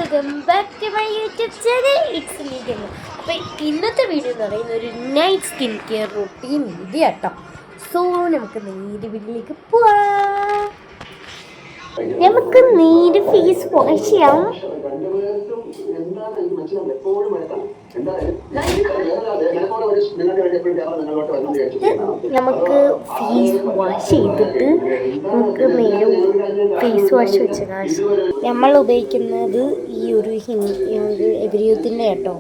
Welcome back to my YouTube channel. It's me game. അപ്പോൾ ഇന്നത്തെ video എന്ന് പറയുന്ന ഒരു night skin care routine video കേട്ടോ. സോ നമുക്ക് നേരെ വീട്ടിലേക്ക് പോവാം. നമുക്ക് നേരെ ഫേസ് വാഷ് ചെയ്യാം. നമുക്ക് ഫേസ് വാഷ് ചെയ്തിട്ട് നമുക്ക് നേരെ ഫേസ് വാഷ് വെച്ചാൽ നമ്മൾ ഉപയോഗിക്കുന്നത് ഈ ഒരു എവരിയൂത്തിൻ്റെ കേട്ടോ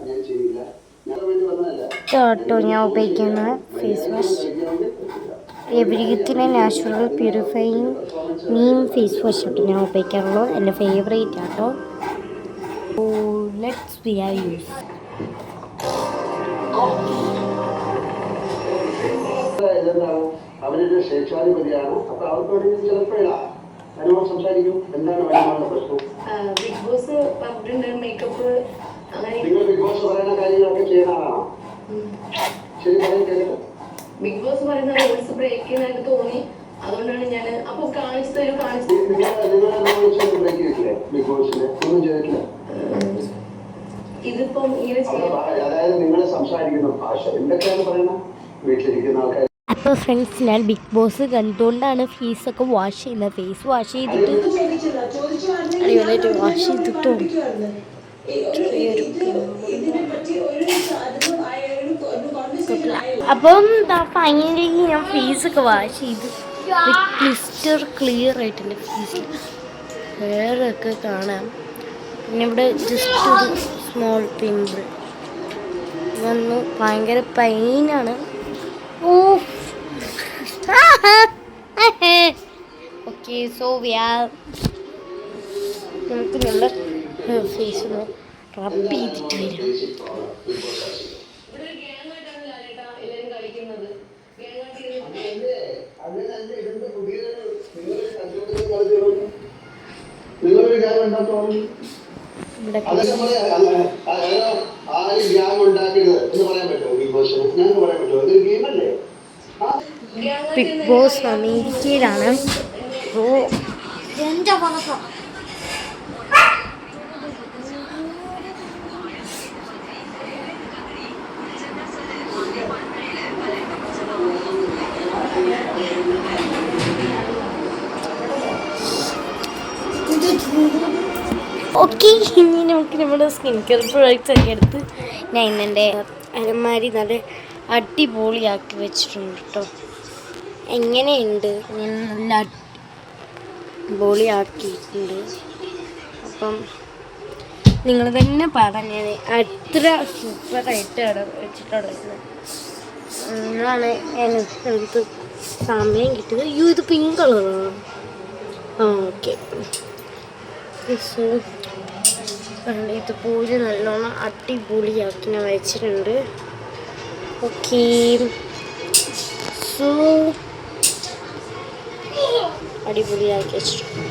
ഞാൻ ഉപയോഗിക്കുന്ന ഫേസ് വാഷ് എവരിയൂത്തിൻ്റെ natural purifying neem face wash കേട്ടോ ഞാൻ ഉപയോഗിക്കാറുള്ളൂ. എൻ്റെ ഫേവറേറ്റ് ആട്ടോ. Let's be our use. അവരൊരു സ്വേച്ഛാധിപതിയാണ്. അപ്പൊ അവർക്ക് ചിലപ്പോഴ അനുഭവം സംസാരിക്കും. എന്താണ് വരുമാനുള്ള പ്രശ്നം? ബിഗ് ബോസ് പറഞ്ഞിട്ടുണ്ട് മേക്കപ്പ്. നിങ്ങൾ ബിഗ് ബോസ് പറയുന്ന കാര്യങ്ങളൊക്കെ ചെയ്യുന്നതാണോ? ശരി പറയുന്നത് ബിഗ് ബോസ് പറയുന്ന റൂൾസ് ബ്രേക്ക് ചെയ്യാനായിട്ട് തോന്നി. അതുകൊണ്ടാണ് ഞാൻ അപ്പൊ കാണിച്ചു തരും ബിഗ് ബോസിന് ഒന്നും ചെയ്തിട്ടില്ല. ഇതിപ്പം ഇങ്ങനെ അതായത് നിങ്ങൾ സംസാരിക്കുന്ന ഭാഷ എന്തൊക്കെയാണ് പറയുന്നത് വീട്ടിലിരിക്കുന്ന ആൾക്കാർ. അപ്പോൾ ഫ്രണ്ട്സ്, ഞാൻ ബിഗ് ബോസ് കണ്ടുകൊണ്ടാണ് ഫേസൊക്കെ വാഷ് ചെയ്യുന്നത്. ഫേസ് വാഷ് ചെയ്തിട്ട് അടിപൊളിയായിട്ട് വാഷ് ചെയ്തിട്ടോ അപ്പം ഫൈനലി ഞാൻ ഫേസൊക്കെ വാഷ് ചെയ്ത് ക്ലിസ്റ്റർ ക്ലിയർ ആയിട്ടുണ്ട്. ഫേസിൽ വേറെയൊക്കെ കാണാം. പിന്നെ ഇവിടെ ജസ്റ്റ് ഒരു സ്മോൾ പിമ്പിൾ വന്നു. ഭയങ്കര പെയിനാണ്. ഓക്കെ, സോ നമുക്ക് നമ്മുടെ ഫേസ് ഒന്ന് റബ്ബ് ചെയ്തിട്ട് വരാം. നിങ്ങളൊരു ഗ്യാങ് ഉണ്ടാക്കരുത് എന്ന് പറയാൻ പറ്റുമോ? ബിഗ് ബോസ് ഞങ്ങൾക്ക് പറയാൻ പറ്റുമോ? ഇതൊരു ഗെയിമല്ലേ? ബിഗ് ബോസ് അമേരിക്കയിലാണ്. ഓക്കെ, ഇനി നമുക്ക് നമ്മുടെ സ്കിൻ കെയർ പ്രൊഡക്റ്റ്സ് ഒക്കെ എടുത്ത് ഞാൻ ഇന്നെൻ്റെ അലമാരി നല്ല അടിപൊളിയാക്കി വെച്ചിട്ടുണ്ട് കേട്ടോ. എങ്ങനെയുണ്ട്? ഞാൻ നല്ല അടിപൊളിയാക്കിയിട്ടുണ്ട്. അപ്പം നിങ്ങൾ തന്നെ പറഞ്ഞത് അത്ര സൂപ്പറായിട്ടാണ് വെച്ചിട്ടുള്ളത്. അതാണ് എനിക്ക് സമയം കിട്ടിയത്. ഇത് പിങ്ക് കളറാണ്. ഓക്കെ, സോ ഇതുപോലെ നല്ലോണം അടിപൊളിയാക്കി ഞാൻ വെച്ചിട്ടുണ്ട്. ഓക്കെ, സോ അടിപൊളിയാക്കി വെച്ചിട്ടുണ്ട്.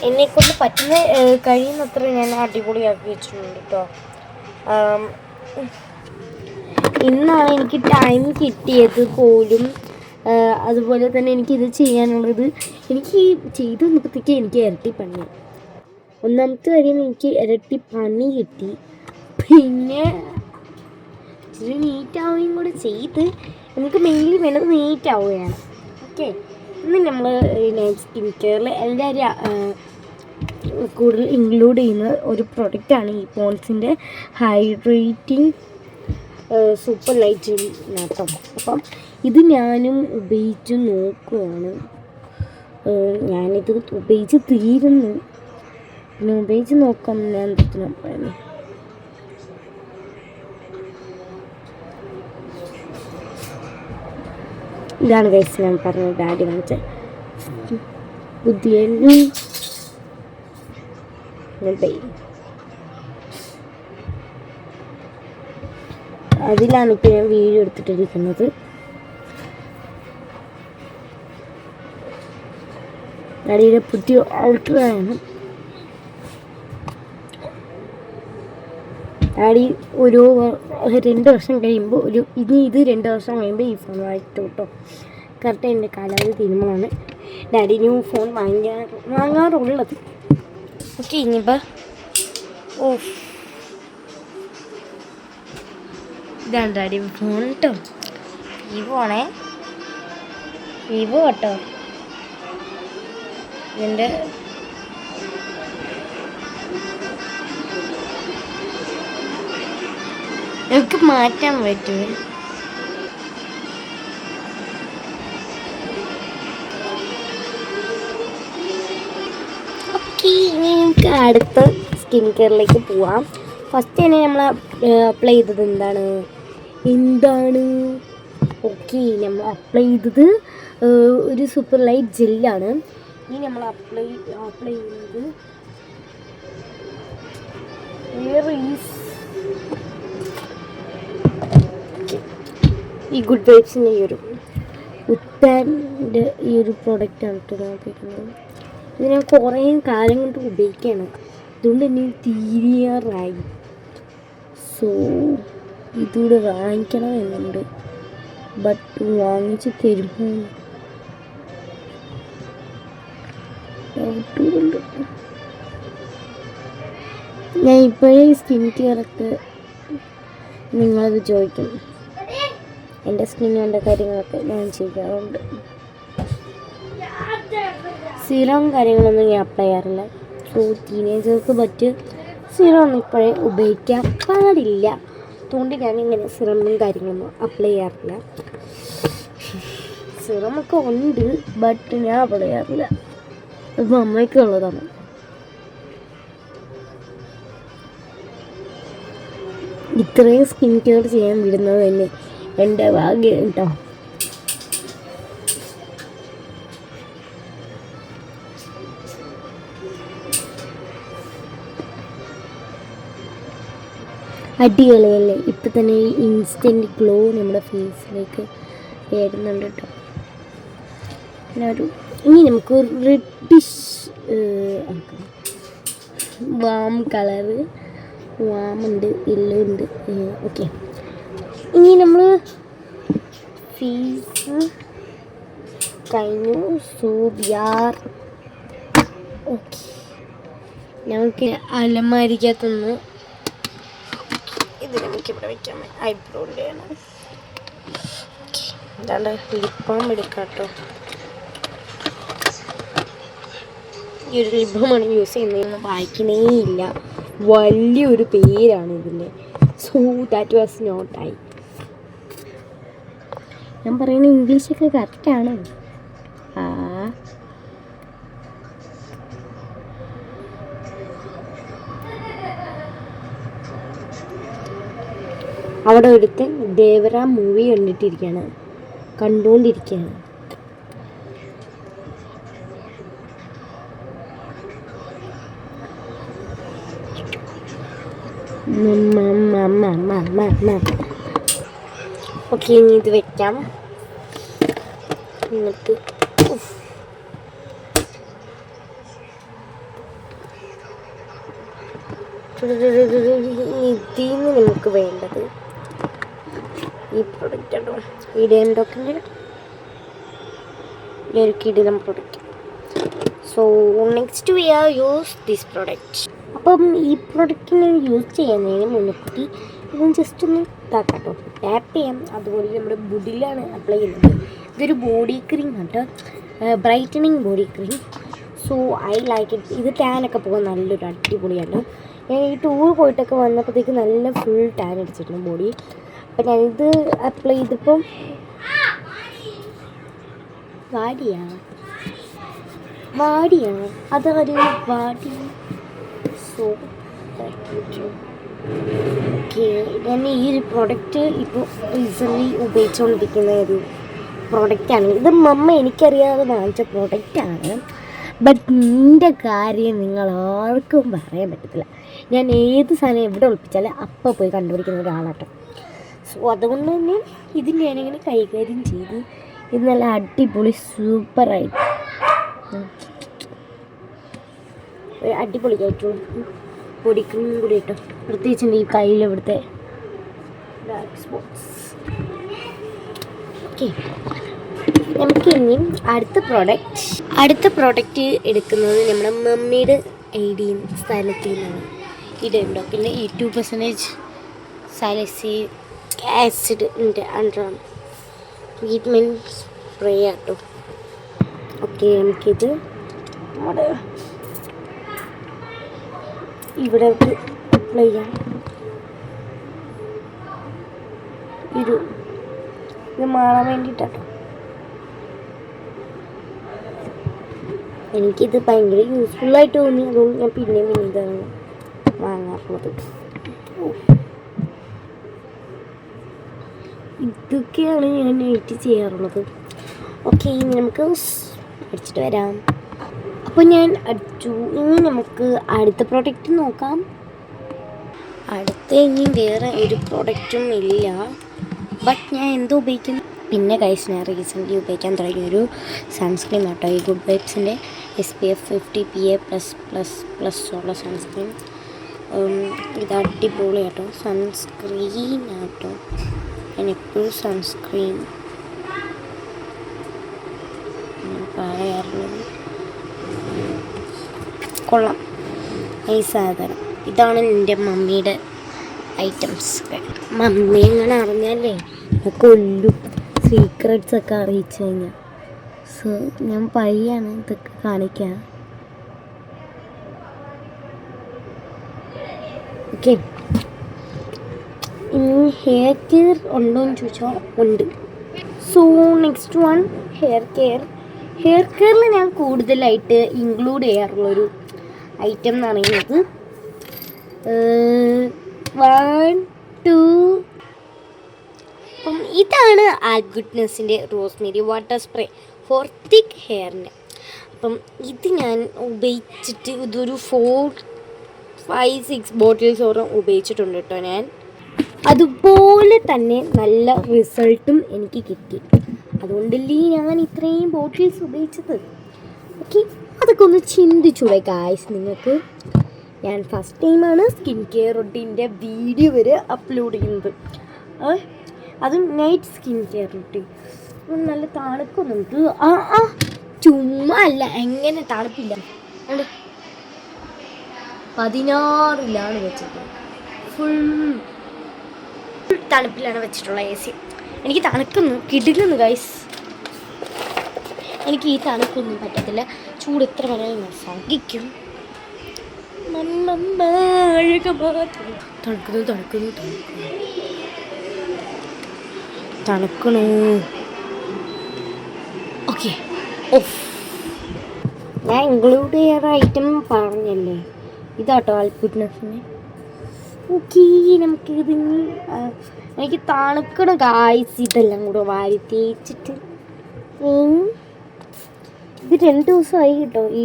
എന്നെക്കൊണ്ട് പറ്റുന്ന കഴിയുന്നത്ര ഞാൻ അടിപൊളിയാക്കി വെച്ചിട്ടുണ്ട് കേട്ടോ. ഇന്നാണ് എനിക്ക് ടൈം കിട്ടിയത് പോലും. അതുപോലെ തന്നെ എനിക്കിത് ചെയ്യാനുള്ളത് എനിക്ക് ചെയ്ത് വന്നപ്പോഴത്തേക്ക് എനിക്ക് ഇരട്ടി പണി. ഒന്നാമത്തെ കാര്യം, എനിക്ക് ഇരട്ടി പണി കിട്ടി. പിന്നെ ഇച്ചിരി നീറ്റാവുകയും കൂടെ ചെയ്ത് നമുക്ക് മെയിൻലി വേണ്ടത് നീറ്റാവുകയാണ്. ഓക്കെ, ഇന്ന് നമ്മൾ നൈറ്റ് സ്കിൻ കെയറിൽ എല്ലാവരും കൂടുതൽ ഇൻക്ലൂഡ് ചെയ്യുന്ന ഒരു പ്രൊഡക്റ്റാണ് ഈ പോൺസിൻ്റെ ഹൈഡ്രേറ്റിംഗ് സൂപ്പർ ലൈറ്റ് ജെൽ കേട്ടോ. അപ്പം ഇത് ഞാനും ഉപയോഗിച്ച് നോക്കുകയാണ്. ഞാനിത് ഉപയോഗിച്ച് തീരുന്നു. പിന്നെ ഉപയോഗിച്ച് നോക്കാം ഞാൻ എന്തൊക്കെ പറയുന്നത്. ഇതാണ് ഗൈസ് ഞാൻ പറഞ്ഞത്. ഡാഡി കാണിച്ച പുതിയ അതിലാണ് ഇപ്പോൾ ഞാൻ വീഡിയോ എടുത്തിട്ടിരിക്കുന്നത്. ഡാഡിയുടെ പുതിയ ഔട്ട്ഫിറ്റാണ്. ഡാഡി ഒരു 2 വർഷം കഴിയുമ്പോൾ ഇത് 2 വർഷം കഴിയുമ്പോൾ ഈ ഫോൺ വാങ്ങിച്ചു കേട്ടോ. കറക്റ്റ് എൻ്റെ കാലാവധി തീരുമാനമാണ് ഡാഡി ന്യൂ ഫോൺ വാങ്ങാറുള്ളത്. ഓക്കെ ഇനിയിപ്പോൾ ഓ ഇതാണ് ഡാഡി ഫോൺ കേട്ടോ. വിവോ ആണേ, വിവോ കേട്ടോ. ഇതിൻ്റെ നമുക്ക് മാറ്റാൻ പറ്റുമോ? ഓക്കെ, ഇനി നമുക്ക് അടുത്ത സ്കിൻ കെയറിലേക്ക് പോവാം. ഫസ്റ്റ് തന്നെ നമ്മൾ അപ്ലൈ ചെയ്തത് എന്താണ് ഓക്കെ, നമ്മൾ അപ്ലൈ ചെയ്തത് ഒരു സൂപ്പർ ലൈറ്റ് ജെല്ലാണ്. ഇനി നമ്മൾ അപ്ലൈ ചെയ്യുന്നത് ഈ ഗുഡ് വൈബ്സിൻ്റെ ഈ ഒരു ഉത്താൻ്റെ ഈ ഒരു പ്രോഡക്റ്റാണ് കേട്ടോ ഞാൻ ഉപയോഗിക്കുന്നത്. ഇത് ഞാൻ കുറേ കാലം കൊണ്ട് ഉപയോഗിക്കുകയാണ്, അതുകൊണ്ട് തന്നെ തീരാറായി. സോ ഇതുകൂടെ വാങ്ങിക്കണം എന്നുണ്ട്, ബട്ട് വാങ്ങിച്ച് തരുമ്പോൾ ഡൗട്ടുണ്ട്. ഞാൻ ഇപ്പോഴേ സ്കിൻ കെയറൊക്കെ നിങ്ങളത് ചോദിക്കും, എൻ്റെ സ്കിന്നിൻ്റെ കാര്യങ്ങളൊക്കെ ഞാൻ ചെയ്യാറുണ്ട്. സീറം കാര്യങ്ങളൊന്നും ഞാൻ അപ്ലൈ ചെയ്യാറില്ല. സോ ടീനേജേഴ്സ് പറ്റിയ സീറം ഒന്നും ഇപ്പോഴേ ഉപയോഗിക്കാൻ പാടില്ല, അതുകൊണ്ട് ഞാനിങ്ങനെ സിറമും കാര്യങ്ങളൊന്നും അപ്ലൈ ചെയ്യാറില്ല. സിറമൊക്കെ ഉണ്ട്, ബട്ട് ഞാൻ അപ്ലൈ ചെയ്യാറില്ല, അത് അമ്മയ്ക്കുള്ളതാണ്. ഇത്രയും സ്കിൻ കെയർ ചെയ്യാൻ വിടുന്നത് തന്നെ എൻ്റെ ഭാഗ്യം കേട്ടോ. അടിപൊളിയല്ലേ? ഇപ്പം തന്നെ ഈ ഇൻസ്റ്റൻറ്റ് ഗ്ലോ നമ്മുടെ ഫേസിലേക്ക് വരുന്നുണ്ട് കേട്ടോ. ഇനി നമുക്ക് റെഡിഷ് വാം കളറ്, വാമുണ്ട്, യെല്ലോ ഉണ്ട്. ഓക്കെ, ഇനി നമ്മൾ ഫേസ് കഴിഞ്ഞു. So we're okay. നമുക്ക് അലമാരിക്കകത്തുനിന്ന് ഇത് നമുക്കിവിടെ വയ്ക്കാൻ ഐബ്രോൻ്റെ ആണ്. ഓക്കെ, എന്താണ് ലിപ് ബാം എടുക്കാം കേട്ടോ. ഈ ഒരു ലിപ് ബാമാണ് യൂസ് ചെയ്യുന്നതെന്ന് വായിക്കണേ ഇല്ല, വലിയൊരു പേരാണ് ഇതിൻ്റെ. So that was not I. ഞാൻ പറയുന്ന ഇംഗ്ലീഷൊക്കെ കറക്റ്റാണ്. അവിടെ ഒരുത്തൻ ദേവര മൂവി കണ്ടുകൊണ്ടിരിക്കുകയാണ്. ഓക്കെ, ഇനി ഇത് വെക്കാം. എന്നിട്ട് ഇതിന്ന് നമുക്ക് വേണ്ടത് ഈ പ്രൊഡക്റ്റ് ആണോ, ഇടേണ്ടൊക്കെ ഒരു കിടിലം product. So next we are use this product. അപ്പം ഈ പ്രൊഡക്റ്റിനെ യൂസ് ചെയ്യുന്നതിന് മുൻകൂട്ടി ഇതൊന്ന് ജസ്റ്റ് ഒന്ന് ഇതാക്കാട്ടോ, ടാപ്പ് ചെയ്യാം. അതുപോലെ നമ്മുടെ ബുഡിലാണ് അപ്ലൈ ചെയ്യുന്നത്. ഇതൊരു ബോഡി ക്രീം കേട്ടോ, brightening body cream. So I like it. ഇത് ടാനൊക്കെ പോകാൻ നല്ലൊരു അടിപൊളിയാണ്. ഞാൻ ഈ ടൂർ പോയിട്ടൊക്കെ വന്നപ്പോഴത്തേക്ക് നല്ല ഫുൾ ടാൻ അടിച്ചിട്ടുണ്ട് ബോഡി. അപ്പം ഞാനിത് അപ്ലൈ ചെയ്തപ്പം വാടിയാ അതൊരു വാടി. സോ ഓക്കെ, ഞാൻ ഈ ഒരു പ്രോഡക്റ്റ് ഇപ്പോൾ റീസെൻ്റ്ലി ഉപയോഗിച്ചുകൊണ്ടിരിക്കുന്ന ഒരു പ്രോഡക്റ്റാണ്. ഇത് മമ്മ എനിക്കറിയാതെ വാങ്ങിച്ച പ്രോഡക്റ്റാണ്. ബട്ട് നിൻ്റെ കാര്യം നിങ്ങൾ ആർക്കും പറയാൻ പറ്റത്തില്ല. ഞാൻ ഏത് സാധനം എവിടെ ഒളിപ്പിച്ചാലും അപ്പം പോയി കണ്ടുപിടിക്കുന്ന ഒരാളാട്ടോ. സോ അതുകൊണ്ട് തന്നെ ഇത് ഞാനിങ്ങനെ കൈകാര്യം ചെയ്ത് ഇത് നല്ല അടിപൊളി സൂപ്പറായിട്ട് ഒരു അടിപൊളിയായിട്ടുള്ള പൊടി ക്രീം കൂടി ഇട്ടോ. പ്രത്യേകിച്ച് ഈ കയ്യിൽ ഇവിടുത്തെ ഡാർക്ക് സ്പോട്ട്സ്. ഓക്കെ, നമുക്ക് ഇനി അടുത്ത പ്രോഡക്റ്റ് എടുക്കുന്നത് നമ്മുടെ മമ്മിയുടെ 18 സ്ഥലത്തിൽ നിന്നാണ് ഇതുണ്ടോ. പിന്നെ 2% സാലിസിലിക് ആസിഡിൻ്റെ അണ്ടറാണ് ട്രീറ്റ്മെൻറ്റ് സ്പ്രേ ആട്ടോ. ഓക്കെ, നമുക്കിത് നമ്മുടെ ഇവിടെ അപ്ലൈ ചെയ്യാം. ഇത് മാറാൻ വേണ്ടിയിട്ടോ. എനിക്കിത് ഭയങ്കര യൂസ്ഫുള്ളായിട്ട് തോന്നി, അതുകൊണ്ട് ഞാൻ പിന്നെയും ഇതാണ് വാങ്ങാറുള്ളത്. ഇതൊക്കെയാണ് ഞാൻ നൈറ്റ് ചെയ്യാറുള്ളത്. ഓക്കെ, ഇനി നമുക്ക് അടിച്ചിട്ട് വരാം. അപ്പോൾ ഞാൻ അടിച്ചു. ഇനി നമുക്ക് അടുത്ത പ്രോഡക്റ്റ് നോക്കാം. അടുത്ത ഇനി വേറെ ഒരു പ്രോഡക്റ്റും ഇല്ല. ബട്ട് ഞാൻ എന്തോ ഉപയോഗിക്കുന്നു. പിന്നെ ഗൈസ്, ഞാൻ റീസെൻ്റ്ലി ഉപയോഗിക്കാൻ തുടങ്ങിയൊരു സൺസ്ക്രീൻ ആട്ടോ, ഈ ഗുഡ് വൈബ്സിൻ്റെ SPF 50 PA+++ ഉള്ള സൺസ്ക്രീൻ. ഇത് അടിപൊളി ആട്ടോ സൺസ്ക്രീൻ ആട്ടോ. ഞാൻ എപ്പോഴും സൺസ്ക്രീൻ പറയാറുള്ളത്. കൊള്ളാം ഈ സാധനം. ഇതാണ് എൻ്റെ മമ്മിയുടെ ഐറ്റംസ്. മമ്മി എങ്ങനെ അറിഞ്ഞാലേ കൊല്ലും, സീക്രട്സ് ഒക്കെ അറിയിച്ചു കഴിഞ്ഞാൽ. സോ ഞാൻ പയ്യാണ് ഇതൊക്കെ കാണിക്കാം. ഓക്കെ, ഇനി ഹെയർ കെയർ ഉണ്ടോ എന്ന് ചോദിച്ചാൽ ഉണ്ട്. So next one hair care. Hair കെയറിൽ ഞാൻ കൂടുതലായിട്ട് ഇൻക്ലൂഡ് ചെയ്യാറുള്ളൊരു ഐറ്റം എന്ന് പറയുന്നത് 1, 2. അപ്പം ഇതാണ് ആൽഗുഡ്നെസ്സിൻ്റെ റോസ്മേരി വാട്ടർ സ്പ്രേ ഫോർ തിക്ക് ഹെയറിൻ്റെ. അപ്പം ഇത് ഞാൻ ഉപയോഗിച്ചിട്ട് ഇതൊരു 4, 5, 6 ബോട്ടിൽസോളം ഉപയോഗിച്ചിട്ടുണ്ട് കേട്ടോ ഞാൻ. അതുപോലെ തന്നെ നല്ല റിസൾട്ടും എനിക്ക് കിട്ടി. അതുകൊണ്ടല്ലേ ഞാൻ ഇത്രയും ബോട്ടിൽസ് ഉപയോഗിച്ചത്. ഓക്കെ, അതൊക്കെ ഒന്ന് ചിന്തിച്ചൂടെ ഗായ്സ് നിങ്ങൾക്ക്. ഞാൻ ഫസ്റ്റ് ടൈമാണ് സ്കിൻ കെയർ റൊട്ടീൻ്റെ വീഡിയോ വരെ അപ്ലോഡ് ചെയ്യുന്നത്. അതും നൈറ്റ് സ്കിൻ കെയർ റൊട്ടീൻ. നല്ല തണുക്കുന്നുണ്ട്. ചുമ്മാ അല്ല, എങ്ങനെ തണുപ്പില്ല. 16ലാണ് വെച്ചത്. ഫുൾ തണുപ്പിലാണ് വെച്ചിട്ടുള്ള AC. എനിക്ക് തണുക്കുന്നു, കിടിലുന്നു ഗൈസ്. എനിക്ക് ഈ തണുപ്പൊന്നും പറ്റത്തില്ല. ചൂട് എത്ര വേണമെങ്കിലും ഞാൻ സഹിക്കും. തണുക്കണു. Okay, off. ഞാൻ ഇൻക്ലൂഡ് ചെയ്യാത്ത ഐറ്റം പറഞ്ഞല്ലേ, ഇതാട്ടോ ആൽഗുഡ്നെസ്സിന്. ഓക്കെ, നമുക്കിത് എനിക്ക് തണുക്കണം ഗായ്സ്. ഇതെല്ലാം കൂടെ വാരി തേച്ചിട്ട് ഇത് 2 ദിവസമായി കേട്ടോ. ഈ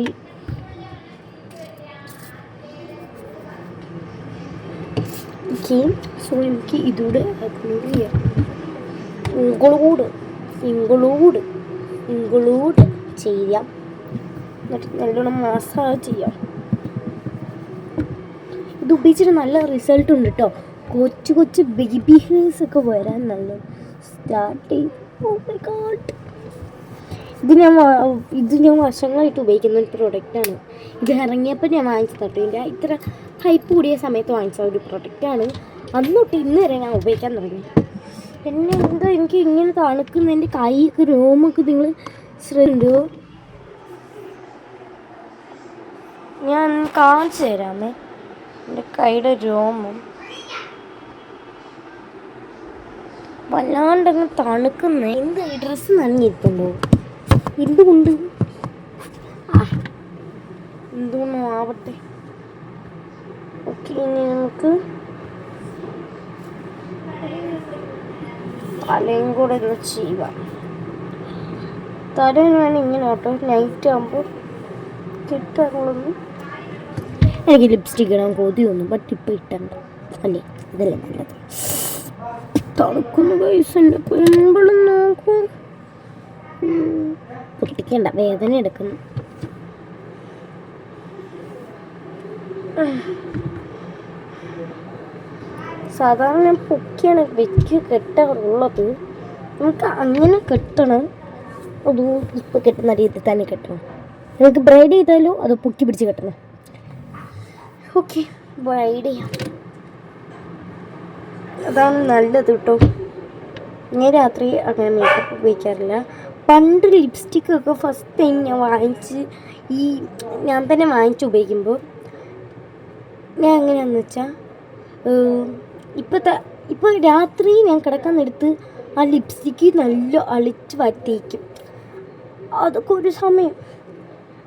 ഓക്കെ, സോ എനിക്ക് ഇതൂടെ അപ്ലോഡ് ചെയ്യാം. ഇൻക്ലൂഡ് ചെയ്യാം. എന്നിട്ട് നല്ലോണം മസാജ് ചെയ്യാം. ഇത് ഉപയോഗിച്ചിട്ട് നല്ല റിസൾട്ട് ഉണ്ട് കേട്ടോ. കൊച്ചു ബേബി ഹെയർസ് ഒക്കെ വരാൻ നല്ല സ്റ്റാർട്ട് ചെയ്യും. ഓ മൈ ഗോഡ്, ഇത് ഞാൻ വർഷങ്ങളായിട്ട് ഉപയോഗിക്കുന്ന ഒരു പ്രൊഡക്റ്റാണ്. ഇത് ഇറങ്ങിയപ്പോൾ ഞാൻ വാങ്ങിച്ചത് കേട്ടോ. ഇതിൻ്റെ ഇത്ര ഹൈപ്പ് കൂടിയ സമയത്ത് വാങ്ങിച്ച ഒരു പ്രൊഡക്റ്റാണ്. അന്ന് തൊട്ട് ഇന്ന് വരെ ഞാൻ ഉപയോഗിക്കാൻ തുടങ്ങി. പിന്നെ എന്താ എനിക്ക് ഇങ്ങനെ തണുക്കുന്ന എൻ്റെ കൈയൊക്കെ രോമൊക്കെ നിങ്ങൾ ശ്രദ്ധിച്ചോ. ഞാൻ കാണിച്ചു തരാമേ എൻ്റെ കൈയുടെ രോമം. വല്ലാണ്ടങ്ങ് തണുക്കുന്നേ. എന്താ ഈ ഡ്രസ്സ് നനഞ്ഞിരിക്കുന്നുണ്ടോ? എന്തുകൊണ്ട്? എന്തൊന്നും ആവട്ടെ. ഓക്കെ, ഇനി നമുക്ക് തലയും കൂടെ ഒന്ന് ചെയ്യാം. തല ഞാൻ ഇങ്ങനെ കേട്ടോ നൈറ്റ് ആകുമ്പോൾ കിട്ടാറുള്ളത്. എനിക്ക് ലിപ്സ്റ്റിക് ഇടാൻ കൊതിയൊന്നു, ബട്ട് ഇപ്പം ഇട്ടണ്ട അല്ലേ, ഇതല്ലേ നല്ലത്. തണുക്കുന്ന പൈസൻ്റെ പെൺപിളും നോക്കും. പൊട്ടിക്കണ്ട, വേദന എടുക്കുന്നു. സാധാരണ ഞാൻ പൊക്കിയാണ് വെച്ച് കെട്ടാറുള്ളത്. നമുക്ക് അങ്ങനെ കെട്ടണം, അത് ഇപ്പോൾ കെട്ടുന്ന രീതിയിൽ തന്നെ കെട്ടണം. നമുക്ക് ബ്രൈഡ് ചെയ്താലോ അത് പൊക്കി പിടിച്ച് കെട്ടണം. ഓക്കെ ഐഡിയ അതാണ് നല്ലത് കേട്ടോ. ഞാൻ രാത്രി അങ്ങനെ മേക്കപ്പ് ഉപയോഗിക്കാറില്ല. പണ്ട് ലിപ്സ്റ്റിക്കൊക്കെ ഫസ്റ്റ് ടൈം ഞാൻ തന്നെ വാങ്ങിച്ച് ഉപയോഗിക്കുമ്പോൾ ഞാൻ എങ്ങനെയാണെന്ന് വെച്ചാൽ ഇപ്പോൾ രാത്രി ഞാൻ കിടക്കാൻ നേരത്ത് ആ ലിപ്സ്റ്റിക്ക് നല്ല അളിച്ച് വറ്റിക്കും. അതൊക്കെ ഒരു സമയം.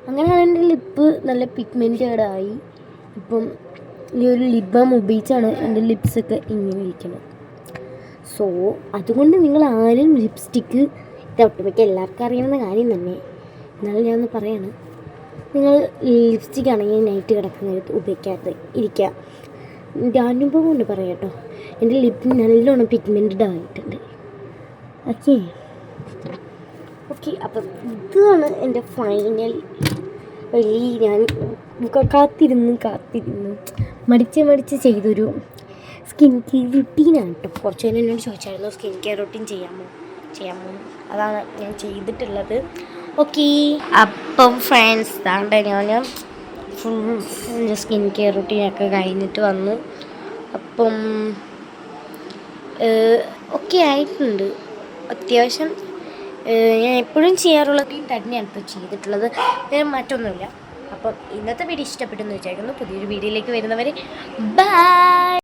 അങ്ങനെയാണ് എൻ്റെ ലിപ്പ് നല്ല പിഗ്മെൻറ്റഡായി. ഇപ്പം ഈ ഒരു ലിപ് ബാം ഉപയോഗിച്ചാണ് എൻ്റെ ലിപ്സൊക്കെ ഇങ്ങനെ ഇരിക്കുന്നത്. സോ അതുകൊണ്ട് നിങ്ങൾ ആരും ലിപ്സ്റ്റിക്ക് ഒട്ടുമിക്ക എല്ലാവർക്കും അറിയുന്ന കാര്യം തന്നെ, എന്നാലും ഞാനൊന്ന് പറയാണ്, നിങ്ങൾ ലിപ്സ്റ്റിക്ക് ആണെങ്കിൽ നൈറ്റ് കിടക്കുന്നേരത്ത് ഉപയോഗിക്കാതെ ഇരിക്കുക. എൻ്റെ അനുഭവം കൊണ്ട് പറയാം കേട്ടോ. എൻ്റെ ലിപ്പിന് നല്ലോണം പിഗ്മെൻറ്റഡ് ആയിട്ടുണ്ട്. ഓക്കെ അപ്പം ഇതാണ് എൻ്റെ ഫൈനൽ ഞാൻ കാത്തിരുന്ന് മടിച്ച് ചെയ്തൊരു സ്കിൻ കെയർ റുട്ടീനാണ് കേട്ടോ. കുറച്ച് നേരം എന്നോട് ചോദിച്ചായിരുന്നു സ്കിൻ കെയർ റുട്ടീൻ ചെയ്യാമോ. അതാണ് ഞാൻ ചെയ്തിട്ടുള്ളത്. ഓക്കെ അപ്പം ഫ്രണ്ട്സ് താണ്ട ഞാൻ ഫുൾ സ്കിൻ കെയർ റുട്ടീനൊക്കെ കഴിഞ്ഞിട്ട് വന്നു. അപ്പം ഓക്കെ ആയിട്ടുണ്ട് അത്യാവശ്യം. ഞാൻ എപ്പോഴും ചെയ്യാറുള്ളത് തന്നെയാണ് ഇപ്പോൾ ചെയ്തിട്ടുള്ളത്, മറ്റൊന്നുമില്ല. അപ്പം ഇന്നത്തെ വീഡിയോ ഇഷ്ടപ്പെട്ടെന്ന് വിചാരിക്കുന്നു. പുതിയൊരു വീഡിയോയിലേക്ക് വരുന്നവരെ ബൈ.